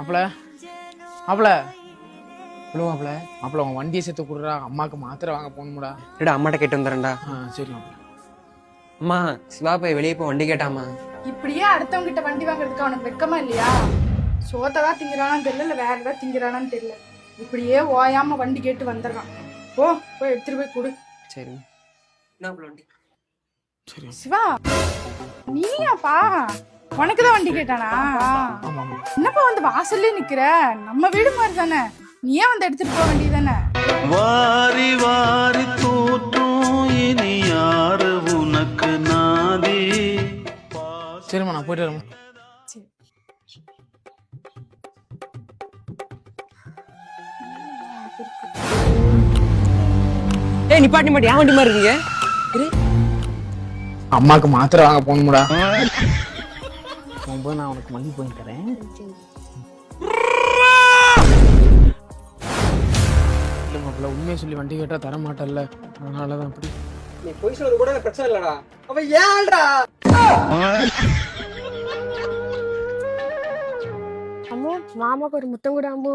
மாப்பிள மாப்பிள சொல்லுவாப்ல. மாப்பிள உன் வண்டியை சேர்த்து கொடுறா, அம்மாக்கு மாத்திரை வாங்க போகணும்டா. இல்லடா அம்மாட்ட கேட்டு வந்துடுறேன்டா. சரி மாப்பிள. அம்மா சிவா போய் வெளியே போய் வண்டி கேட்டாமா. இப்படியே அடுத்தவங்க கிட்ட வண்டி வாங்குறதுக்கு அவனுக்கு வெக்கமா இல்லையா? சோத்ததான் திங்கிறானான்னு தெரியல, இல்ல வேற ஏதாவது திங்கிறானான்னு தெரியல. இப்படியே ஓயாம வண்டி கேட்டு வந்துடுறான். போய் எடுத்துட்டு போய் கொடு. சரி என்ன வண்டி? சரி சிவா, நீயாப்பா? உனக்குதான் வண்டி கேட்டானா? ஆமா ஆமா. என்னப்பா வந்து வாசல்லே நிக்கிற? நம்ம வீடு மாதிரி தானே, நீயே வந்து எடுத்துட்டு போக வேண்டியதானே? வாரி வாரி தூற்றும் இனி யாரு உனக்கு நாதி. சரிம்மா நான் போயிட்டு வரேன். ஏய் நிப்பாட்டி மாட்டி ஏன் வண்டி மாதிரி இருக்கீங்க? அம்மாக்கு மாத்திரை வாங்க போகணும்டா. போகும்போது நான் உனக்கு மல்லி போய் தரேன். இல்லை மாப்பிள்ள, உண்மையை சொல்லி வண்டி கேட்டா தர மாட்டேன்ல, அதனாலதான் அப்படி. நீ போய் சொல்றது கூட பிரச்சனை இல்லடா. அவ ஏன்டா? அம்மோ, மாமாக்கு ஒரு முத்தம் கூட அம்மோ.